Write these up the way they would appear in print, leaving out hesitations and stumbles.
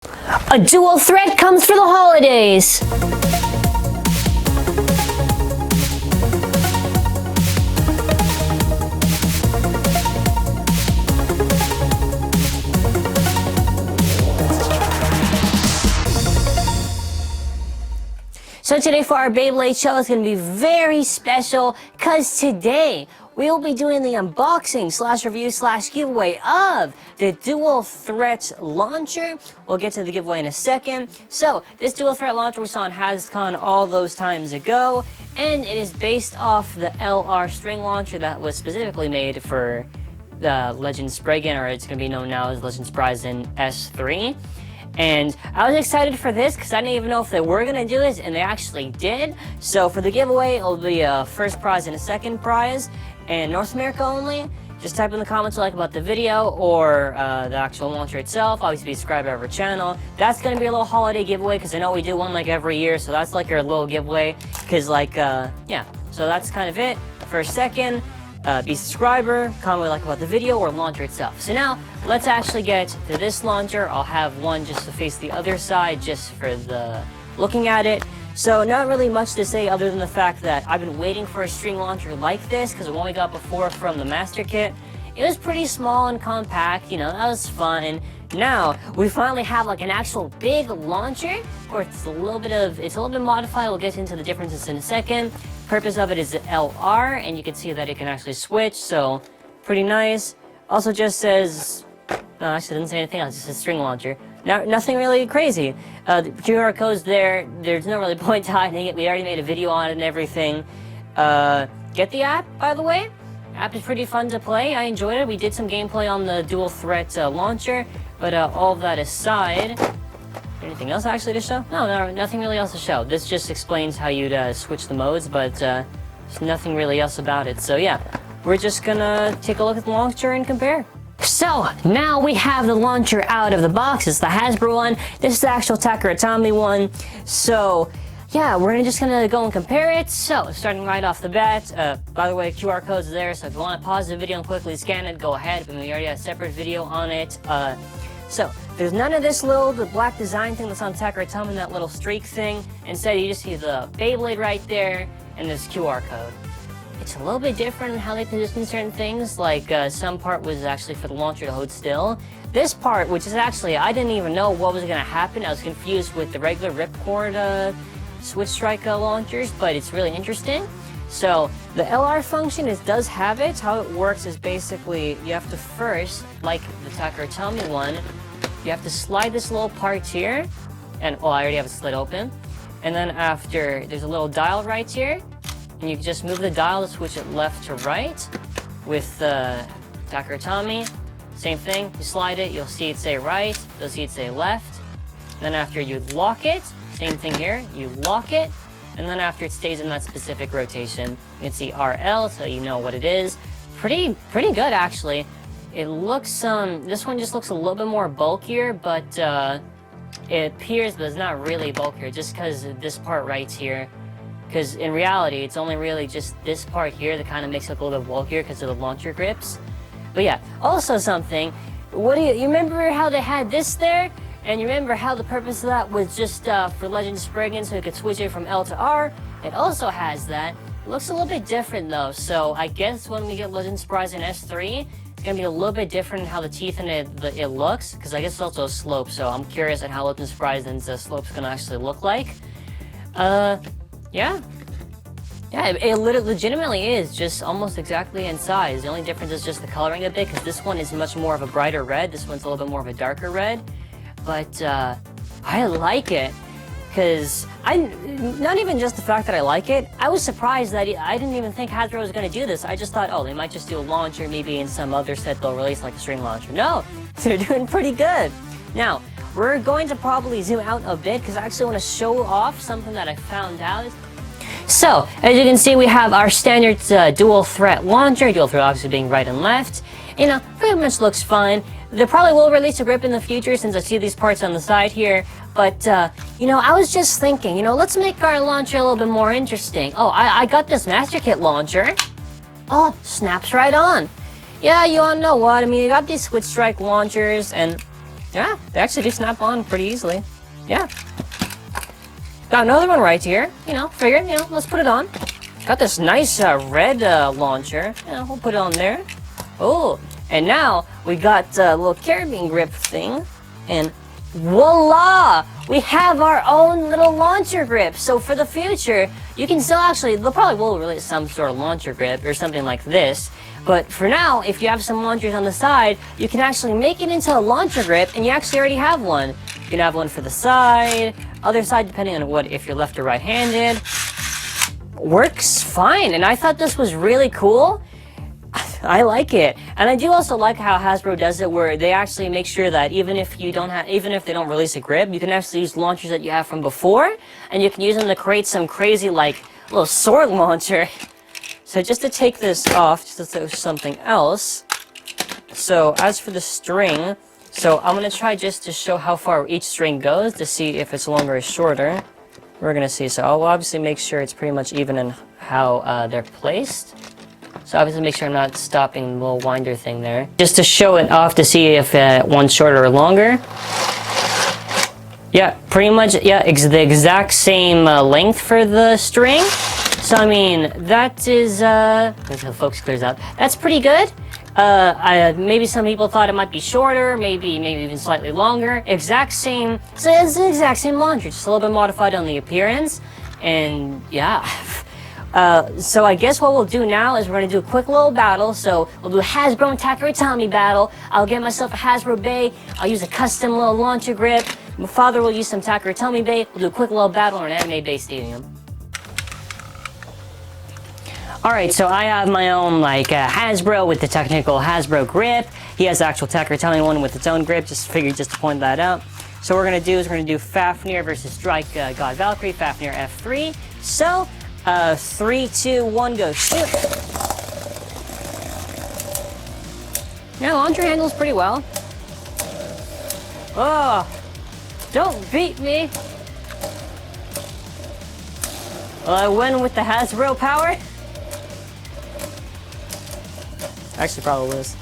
A dual threat comes for the holidays! So today for our Beyblade show is going to be very special because today we will be doing the unboxing / review / giveaway of the Dual Threat Launcher. We'll get to the giveaway in a second. So this Dual Threat Launcher we saw on HasCon all those times ago, and it is based off the LR string launcher that was specifically made for the Legend Spriggan, or it's going to be known now as Legend Spriggan S3. And I was excited for this because I didn't even know if they were going to do this, and they actually did. So for the giveaway, it'll be a first prize and a second prize, and North America only. Just type in the comments what you like about the video or the actual launcher itself. Obviously, subscribe to our channel. That's going to be a little holiday giveaway because I know we do one like every year, so that's like our little giveaway. Because yeah, so that's kind of it. For a second, be a subscriber, comment what you like about the video or launcher itself. So now, let's actually get to this launcher. I'll have one just to face the other side, just for the looking at it. So not really much to say other than the fact that I've been waiting for a string launcher like this, because the one we got before from the Master Kit, it was pretty small and compact, you know, that was fun. Now, we finally have like an actual big launcher. Of course, it's a little bit modified. We'll get into the differences in a second. Purpose of it is LR, and you can see that it can actually switch, so pretty nice. Also just says, no, actually didn't say anything else, just a string launcher. Nothing really crazy. The QR code's there. There's no really point to hiding it. We already made a video on it and everything. Get the app, by the way. App is pretty fun to play. I enjoyed it. We did some gameplay on the Dual Threat Launcher, but all of that aside, anything else actually to show? No, nothing really else to show. This just explains how you'd switch the modes, but there's nothing really else about it. So yeah, we're just gonna take a look at the launcher and compare. So now we have the launcher out of the box. It's the Hasbro one. This is the actual TAKARA TOMY one. So yeah, we're just gonna go and compare it. So starting right off the bat, by the way, QR code's there, so if you want to pause the video and quickly scan it, go ahead. But we already have a separate video on it. So there's none of this the black design thing that's on TAKARA TOMY, that little streak thing. Instead, you just see the Beyblade right there and this QR code. It's a little bit different in how they position certain things, like some part was actually for the launcher to hold still. This part, which is actually, I didn't even know what was going to happen. I was confused with the regular ripcord switch strike launchers, but it's really interesting. So the LR function does have it. How it works is basically you have to first, like the TAKARA TOMY one, you have to slide this little part here, and I already have it slid open. And then after, there's a little dial right here, and you can just move the dial to switch it left to right. With the TAKARA TOMY, same thing, you slide it, you'll see it say right, you'll see it say left. And then after you lock it, same thing here, you lock it, and then after it stays in that specific rotation, you can see RL, so you know what it is. Pretty good actually. It looks, this one just looks a little bit more bulkier, but it appears, but it's not really bulkier, just because this part right here. Because in reality, it's only really just this part here that kind of makes it a little bit bulkier because of the launcher grips. But yeah, also something, you remember how they had this there? And you remember how the purpose of that was just for Legend Spriggan, so you could switch it from L to R? It also has that. It looks a little bit different though, so I guess when we get Legend Spriggan S3, it's going to be a little bit different in how the teeth in it looks, because I guess it's also a slope, so I'm curious at how Legend Spriggan's slope's going to actually look like. Yeah, it legitimately is just almost exactly in size. The only difference is just the coloring a bit, because this one is much more of a brighter red. This one's a little bit more of a darker red. But I like it, because not even just the fact that I like it, I was surprised that I didn't even think Hasbro was going to do this. I just thought, oh, they might just do a launcher, maybe in some other set they'll release like a string launcher. No, they're doing pretty good. Now, we're going to probably zoom out a bit, because I actually want to show off something that I found out. So, as you can see, we have our standard Dual Threat Launcher, Dual Threat obviously being right and left. You know, pretty much looks fine. They probably will release a grip in the future, since I see these parts on the side here. But, you know, I was just thinking, you know, let's make our launcher a little bit more interesting. Oh, I got this Master Kit launcher. Oh, snaps right on. Yeah, you all know what, I mean, you got these switch strike launchers, and Yeah, they actually do snap on pretty easily. Yeah. Got another one right here. You know, figured, you know, let's put it on. Got this nice red launcher. Yeah, we'll put it on there. Oh, and now we got a little carabiner grip thing. And voila! We have our own little launcher grip. So for the future, you can still actually, they'll probably will release some sort of launcher grip or something like this. But for now, if you have some launchers on the side, you can actually make it into a launcher grip, and you actually already have one. You can have one for the side, other side, depending on what, if you're left or right-handed. Works fine, and I thought this was really cool. I like it, and I do also like how Hasbro does it, where they actually make sure that even if they don't release a grip, you can actually use launchers that you have from before, and you can use them to create some crazy, like, little sword launcher. So just to take this off, just to do something else. So as for the string, so I'm gonna try just to show how far each string goes to see if it's longer or shorter. We're gonna see. So I'll obviously make sure it's pretty much even in how they're placed. So obviously make sure I'm not stopping the little winder thing there. Just to show it off to see if one's shorter or longer. Yeah, pretty much, yeah, the exact same length for the string. So I mean, that is, as the focus clears out, that's pretty good. Maybe some people thought it might be shorter, maybe even slightly longer. Exact same, so it's the exact same launcher, just a little bit modified on the appearance. And yeah. So I guess what we'll do now is we're going to do a quick little battle. So we'll do a Hasbro and TAKARA TOMY battle. I'll get myself a Hasbro Bay. I'll use a custom little launcher grip. My father will use some TAKARA TOMY Bay. We'll do a quick little battle on an anime-based stadium. Alright, so I have my own like Hasbro with the technical Hasbro grip. He has the actual TAKARA TOMY one with its own grip. Just figured just to point that out. So what we're going to do is we're going to do Fafnir versus Strike God Valkyrie, Fafnir F3. So, 3, 2, 1, go shoot. Yeah, launcher handles pretty well. Oh, don't beat me. Well, I win with the Hasbro power. Actually, probably is.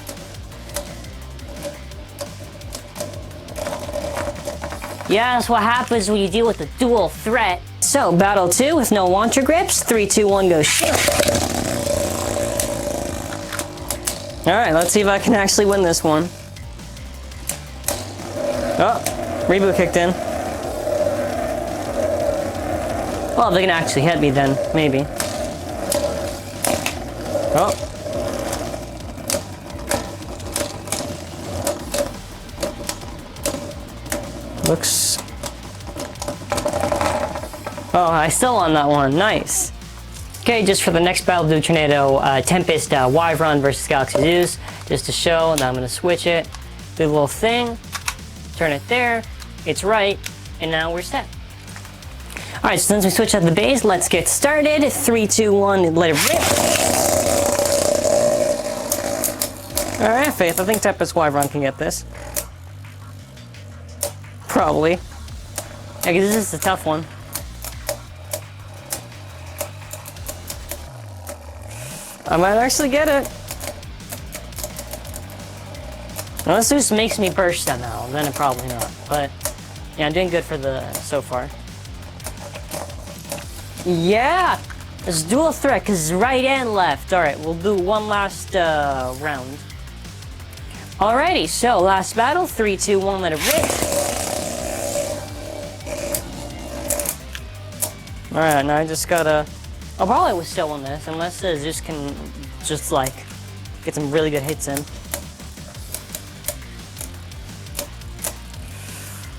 Yeah, that's what happens when you deal with the dual threat. So, battle 2 with no launcher grips. 3, 2, 1, go shoot. Alright, let's see if I can actually win this one. Oh, reboot kicked in. Well, if they can actually hit me then, maybe. Oh. Looks... Oh, I still won that one. Nice. Okay, just for the next battle, do Tornado Tempest Wyvern versus Galaxy Zeus. Just to show, and I'm going to switch it. Do the little thing. Turn it there. It's right. And now we're set. Alright, so since we switched out the base, let's get started. 3, 2, 1, let it rip. Alright, Faith, I think Tempest Wyvern can get this. Probably. Yeah, because this is a tough one. I might actually get it. Unless this makes me burst somehow, then it probably not. But, yeah, I'm doing good for the so far. Yeah! It's dual threat, because it's right and left. Alright, we'll do one last round. Alrighty, so last battle. 3, 2, 1, let it rip. Alright, now I just gotta... I'll probably still win this, unless Zeus can just, like, get some really good hits in.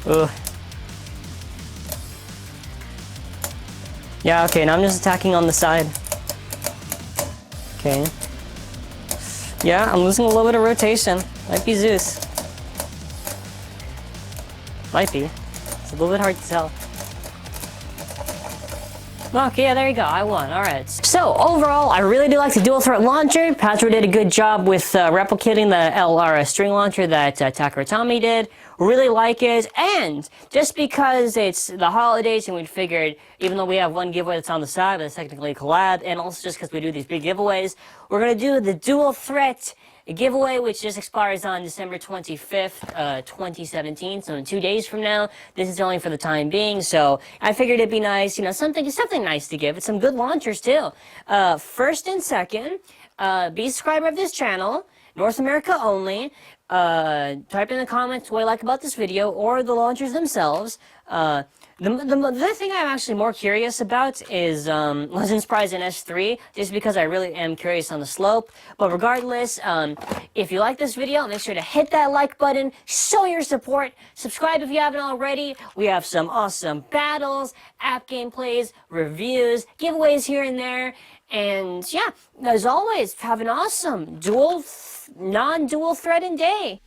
Ugh. Yeah, okay, now I'm just attacking on the side. Okay. Yeah, I'm losing a little bit of rotation. Might be Zeus. Might be. It's a little bit hard to tell. Okay, yeah, there you go. I won. Alright. So, overall, I really do like the Dual Threat Launcher. Hasbro did a good job with replicating the LR string launcher that TAKARA TOMY did. Really like it. And just because it's the holidays and we figured, even though we have one giveaway that's on the side, but it's technically a collab, and also just because we do these big giveaways, we're going to do the Dual Threat a giveaway which just expires on December 25th, 2017. So in 2 days from now, this is only for the time being. So I figured it'd be nice, you know, something nice to give. It's some good launchers too. First and second, be a subscriber of this channel, North America only. Type in the comments what you like about this video or the launchers themselves. The thing I'm actually more curious about is Legends Prize in S3, just because I really am curious on the slope. But regardless, if you like this video, make sure to hit that like button, show your support, subscribe if you haven't already. We have some awesome battles, app gameplays, reviews, giveaways here and there. And yeah, as always, have an awesome non-dual threading day.